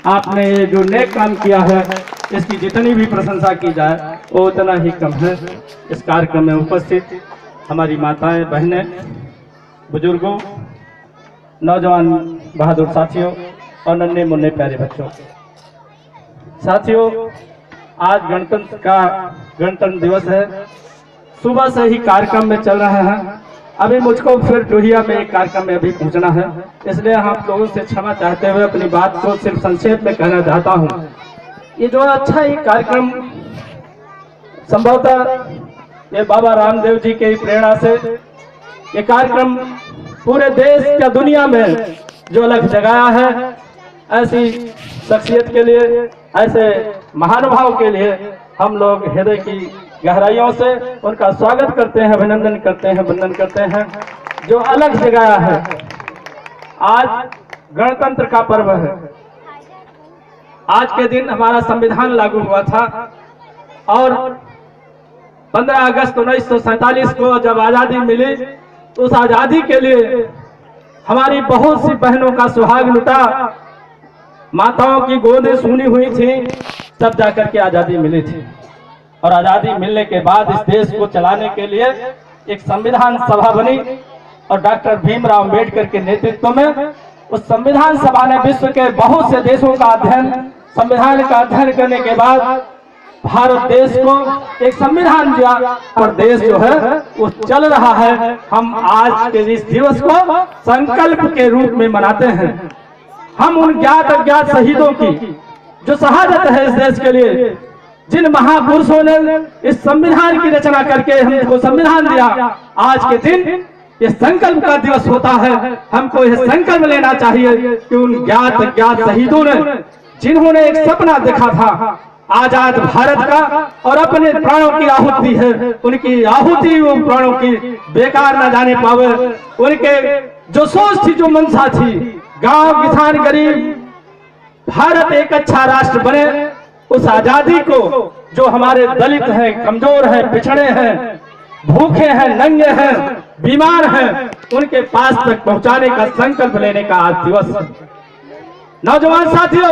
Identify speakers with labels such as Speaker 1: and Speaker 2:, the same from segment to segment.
Speaker 1: आपने ये जो नेक काम किया है इसकी जितनी भी प्रशंसा की जाए वो उतना ही कम है। इस कार्यक्रम में उपस्थित हमारी माताएं, बहनें, बुजुर्गों, नौजवान बहादुर साथियों और नन्हे मुन्ने प्यारे बच्चों, साथियों, आज गणतंत्र दिवस है। सुबह से ही कार्यक्रम में चल रहे हैं। अभी मुझको फिर टोहिया में एक कार्यक्रम में अभी पहुंचना है, इसलिए आप लोगों से क्षमा चाहते हुए अपनी बात को सिर्फ संक्षेप में कहना चाहता हूं। ये जो अच्छा ही कार्यक्रम संभवतः ये बाबा रामदेव जी के प्रेरणा से ये कार्यक्रम पूरे देश या दुनिया में जो अलग जगाया है, ऐसी शख्सियत के लिए, ऐसे महानुभाव के लिए हम लोग हृदय की गहराइयों से उनका स्वागत करते हैं, अभिनंदन करते हैं, वंदन करते हैं। जो अलग जगाया है, आज गणतंत्र का पर्व है। आज के दिन हमारा संविधान लागू हुआ था और 15 अगस्त 1947 को जब आजादी मिली, तो उस आजादी के लिए हमारी बहुत सी बहनों का सुहाग लुटा, माताओं की गोदें सूनी हुई थी, तब जाकर के आजादी मिली थी। और आजादी मिलने के बाद इस देश को चलाने के लिए एक संविधान सभा बनी और डॉक्टर भीमराव अंबेडकर के नेतृत्व में उस संविधान सभा ने विश्व के बहुत से देशों का संविधान का अध्ययन करने के बाद भारत देश को एक संविधान दिया और देश जो है वो चल रहा है। हम आज के इस दिवस को संकल्प के रूप में मनाते हैं। हम उन ज्ञात अज्ञात शहीदों की जो शहादत है इस देश के लिए, जिन महापुरुषों ने इस संविधान की रचना करके हमको संविधान दिया, आज के दिन ये संकल्प का दिवस होता है। हमको यह संकल्प लेना चाहिए कि उन ज्ञात अज्ञात शहीदों ने, जिन्होंने एक सपना देखा था आजाद भारत का और अपने प्राणों की आहुति है, उनकी आहुति वो प्राणों की बेकार न जाने पावे। उनके जो सोच थी, जो मंशा थी, गांव किसान गरीब भारत एक अच्छा राष्ट्र बने, उस आजादी को जो हमारे दलित हैं, कमजोर हैं, पिछड़े हैं, भूखे हैं, नंगे हैं, बीमार हैं, उनके पास तक पहुंचाने का संकल्प लेने का आज दिवस है। नौजवान साथियों,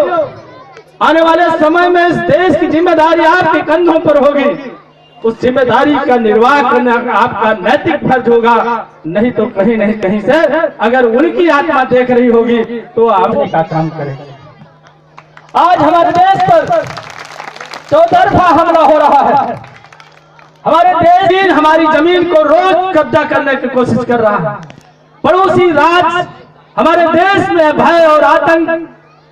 Speaker 1: आने वाले समय में इस देश की जिम्मेदारी आपके कंधों पर होगी। उस जिम्मेदारी का निर्वाह करना आपका नैतिक फर्ज होगा, नहीं तो कहीं नहीं कहीं से अगर उनकी आत्मा देख रही होगी तो आप का काम करेंगे। आज हमारे देश पर चौतरफा हमला हो रहा है। हमारे देश हमारी जमीन को रोज कब्जा करने की कोशिश कर रहा है। पड़ोसी राज्य हमारे देश में भय और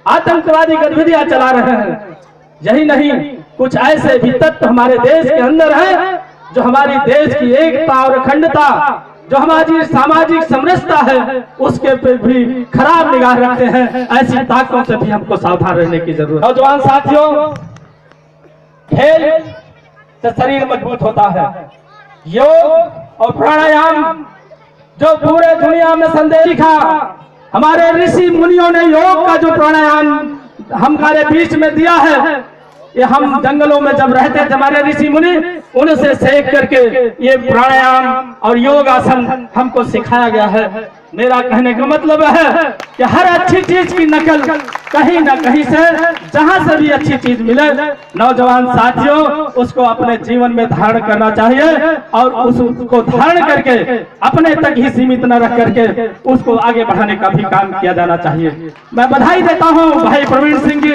Speaker 1: आतंकवादी गतिविधियां चला रहे हैं। यही नहीं, कुछ ऐसे भी तत्व हमारे देश के अंदर हैं जो हमारी देश की एकता और अखंडता, जो हमारी सामाजिक समरसता है, उसके पे भी खराब निगाह रखते हैं। ऐसी ताकतों से भी हमको सावधान रहने की जरूरत है। नौजवान साथियों, खेल से शरीर मजबूत होता है। योग और प्राणायाम जो पूरे दुनिया में संदेश दिखा, हमारे ऋषि मुनियों ने योग का जो प्राणायाम हमारे बीच में दिया है, ये हम जंगलों में जब रहते थे, हमारे ऋषि मुनि उनसे सीख करके ये प्राणायाम और योग आसन हमको सिखाया गया है। मेरा कहने का मतलब है कि हर अच्छी चीज की नकल कहीं ना कहीं से, जहां से भी अच्छी चीज मिले, नौजवान साथियों उसको अपने जीवन में धारण करना चाहिए और उसको धारण करके अपने तक ही सीमित न रख करके उसको आगे बढ़ाने का भी काम किया जाना चाहिए। मैं बधाई देता हूं भाई प्रवीण सिंह जी,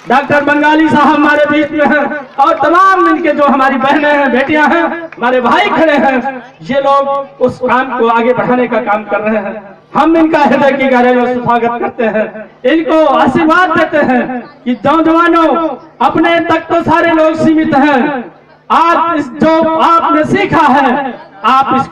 Speaker 1: डॉक्टर बंगाली साहब हमारे बीच में हैं और तमाम इनके जो हमारी बहनें हैं, बेटियां हैं, हमारे भाई खड़े हैं, ये लोग उस काम को आगे बढ़ाने का काम कर रहे हैं। हम इनका हृदय की गहराइयों से स्वागत करते हैं, इनको आशीर्वाद देते हैं कि नौजवानों अपने तक तो सारे लोग सीमित हैं। आज जो आपने सीखा है आप